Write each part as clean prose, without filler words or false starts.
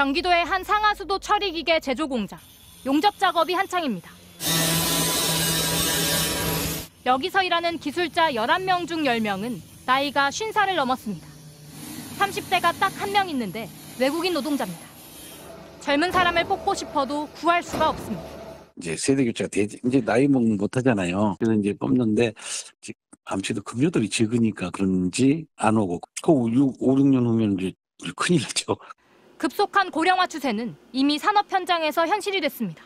경기도의 한 상하수도 처리기계 제조 공장. 용접 작업이 한창입니다. 여기서 일하는 기술자 11명 중 10명은 나이가 50살을 넘었습니다. 30대가 딱 한 명 있는데 외국인 노동자입니다. 젊은 사람을 뽑고 싶어도 구할 수가 없습니다. 이제 세대 교체가 되지, 이제 나이 먹는 못 하잖아요. 그래서 이제 뽑는데 아무래도 급료들이 적으니까 그런지 안 오고, 5, 6년 후면 이제 큰일 나죠. 급속한 고령화 추세는 이미 산업 현장에서 현실이 됐습니다.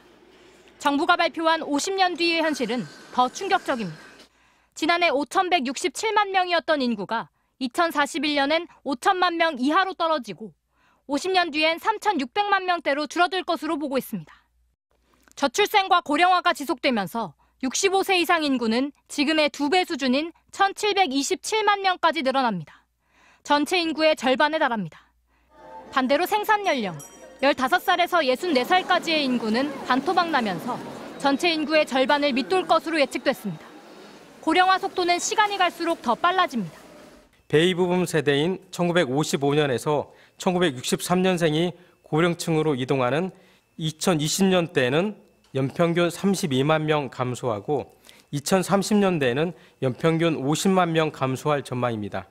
정부가 발표한 50년 뒤의 현실은 더 충격적입니다. 지난해 5,167만 명이었던 인구가 2041년엔 5천만 명 이하로 떨어지고 50년 뒤엔 3,600만 명대로 줄어들 것으로 보고 있습니다. 저출생과 고령화가 지속되면서 65세 이상 인구는 지금의 2배 수준인 1,727만 명까지 늘어납니다. 전체 인구의 절반에 달합니다. 반대로 생산 연령, 15살에서 64살까지의 인구는 반토막 나면서 전체 인구의 절반을 밑돌 것으로 예측됐습니다. 고령화 속도는 시간이 갈수록 더 빨라집니다. 베이비붐 세대인 1955년에서 1963년생이 고령층으로 이동하는 2020년대에는 연평균 32만 명 감소하고 2030년대에는 연평균 50만 명 감소할 전망입니다.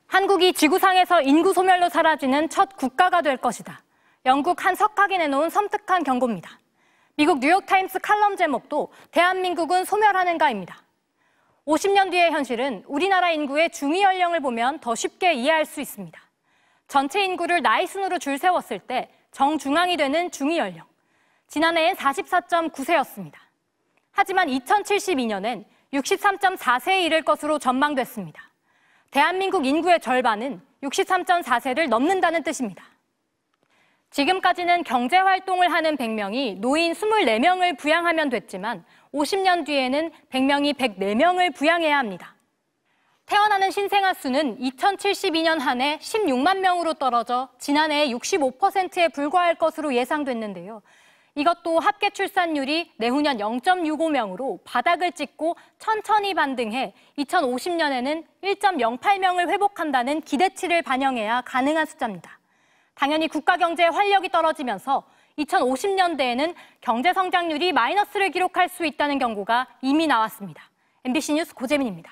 한국이 지구상에서 인구 소멸로 사라지는 첫 국가가 될 것이다. 영국 한 석학이 내놓은 섬뜩한 경고입니다. 미국 뉴욕타임스 칼럼 제목도 대한민국은 소멸하는가입니다. 50년 뒤의 현실은 우리나라 인구의 중위 연령을 보면 더 쉽게 이해할 수 있습니다. 전체 인구를 나이 순으로 줄 세웠을 때 정중앙이 되는 중위 연령. 지난해엔 44.9세였습니다. 하지만 2072년엔 63.4세에 이를 것으로 전망됐습니다. 대한민국 인구의 절반은 63.4세를 넘는다는 뜻입니다. 지금까지는 경제활동을 하는 100명이 노인 24명을 부양하면 됐지만 50년 뒤에는 100명이 104명을 부양해야 합니다. 태어나는 신생아 수는 2072년 한 해 16만 명으로 떨어져 지난해의 65%에 불과할 것으로 예상됐는데요. 이것도 합계 출산율이 내후년 0.65명으로 바닥을 찍고 천천히 반등해 2050년에는 1.08명을 회복한다는 기대치를 반영해야 가능한 숫자입니다. 당연히 국가 경제의 활력이 떨어지면서 2050년대에는 경제 성장률이 마이너스를 기록할 수 있다는 경고가 이미 나왔습니다. MBC 뉴스 고재민입니다.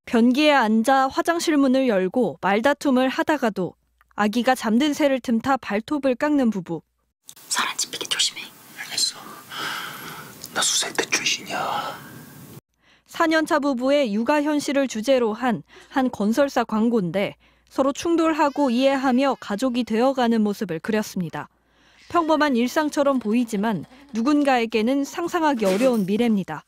변기에 앉아 화장실 문을 열고 말다툼을 하다가도 아기가 잠든 새를 틈타 발톱을 깎는 부부. 살 안 찝히게 조심해. 알겠어. 나 수색대 출신이야. 4년차 부부의 육아 현실을 주제로 한 건설사 광고인데 서로 충돌하고 이해하며 가족이 되어가는 모습을 그렸습니다. 평범한 일상처럼 보이지만 누군가에게는 상상하기 어려운 미래입니다.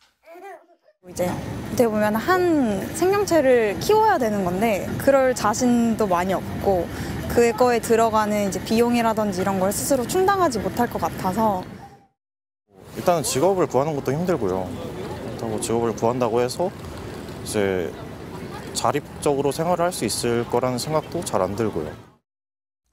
이제 어떻게 보면 한 생명체를 키워야 되는 건데 그럴 자신도 많이 없고 그거에 들어가는 이제 비용이라든지 이런 걸 스스로 충당하지 못할 것 같아서 일단은 직업을 구하는 것도 힘들고요. 그렇다고 직업을 구한다고 해서 이제 자립적으로 생활을 할 수 있을 거라는 생각도 잘 안 들고요.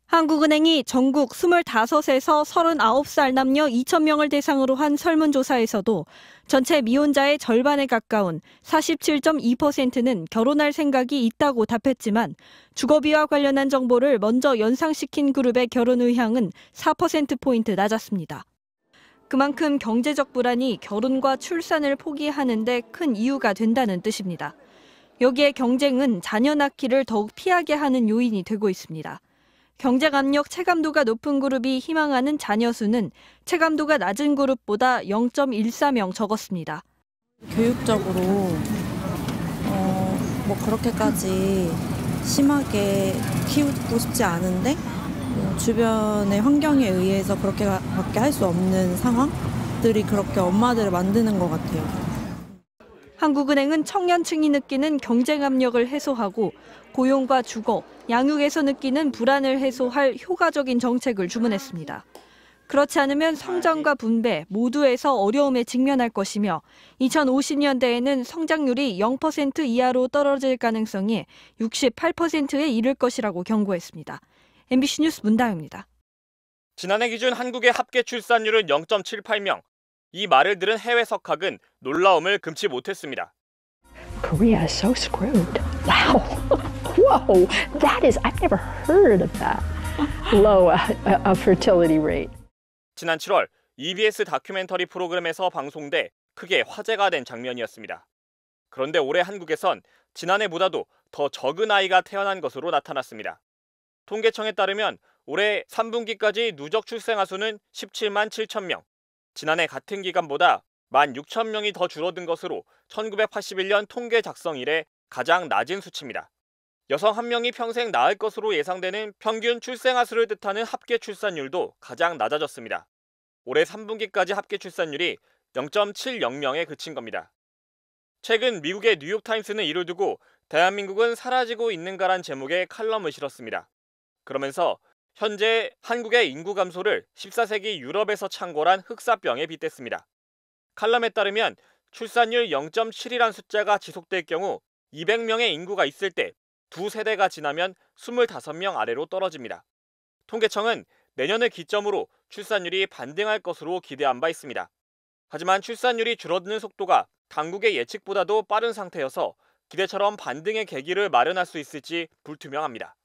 한국은행이 전국 25에서 39살 남녀 2,000명을 대상으로 한 설문조사에서도 전체 미혼자의 절반에 가까운 47.2%는 결혼할 생각이 있다고 답했지만 주거비와 관련한 정보를 먼저 연상시킨 그룹의 결혼 의향은 4%포인트 낮았습니다. 그만큼 경제적 불안이 결혼과 출산을 포기하는 데 큰 이유가 된다는 뜻입니다. 여기에 경쟁은 자녀 낳기를 더욱 피하게 하는 요인이 되고 있습니다. 경쟁 압력 체감도가 높은 그룹이 희망하는 자녀 수는 체감도가 낮은 그룹보다 0.14명 적었습니다. 교육적으로 뭐 그렇게까지 심하게 키우고 싶지 않은데 주변의 환경에 의해서 그렇게밖에 할 수 없는 상황들이 그렇게 엄마들을 만드는 것 같아요. 한국은행은 청년층이 느끼는 경쟁 압력을 해소하고 고용과 주거, 양육에서 느끼는 불안을 해소할 효과적인 정책을 주문했습니다. 그렇지 않으면 성장과 분배 모두에서 어려움에 직면할 것이며 2050년대에는 성장률이 0% 이하로 떨어질 가능성이 68%에 이를 것이라고 경고했습니다. MBC 뉴스 문다영입니다. 지난해 기준 한국의 합계 출산율은 0.78명. 이 말을 들은 해외 석학은 놀라움을 금치 못했습니다. Korea is so screwed. Wow. Whoa. That is, I've never heard of that. low a fertility rate. 지난 7월 EBS 다큐멘터리 프로그램에서 방송돼 크게 화제가 된 장면이었습니다. 그런데 올해 한국에선 지난해보다도 더 적은 아이가 태어난 것으로 나타났습니다. 통계청에 따르면 올해 3분기까지 누적 출생아 수는 17만 7천 명, 지난해 같은 기간보다 1만 6천 명이 더 줄어든 것으로 1981년 통계 작성 이래 가장 낮은 수치입니다. 여성 한 명이 평생 낳을 것으로 예상되는 평균 출생아 수를 뜻하는 합계 출산율도 가장 낮아졌습니다. 올해 3분기까지 합계 출산율이 0.70명에 그친 겁니다. 최근 미국의 뉴욕타임스는 이를 두고 대한민국은 사라지고 있는가란 제목의 칼럼을 실었습니다. 그러면서 현재 한국의 인구 감소를 14세기 유럽에서 창궐한 흑사병에 빗댔습니다. 칼럼에 따르면 출산율 0.7이란 숫자가 지속될 경우 200명의 인구가 있을 때 두 세대가 지나면 25명 아래로 떨어집니다. 통계청은 내년을 기점으로 출산율이 반등할 것으로 기대한 바 있습니다. 하지만 출산율이 줄어드는 속도가 당국의 예측보다도 빠른 상태여서 기대처럼 반등의 계기를 마련할 수 있을지 불투명합니다.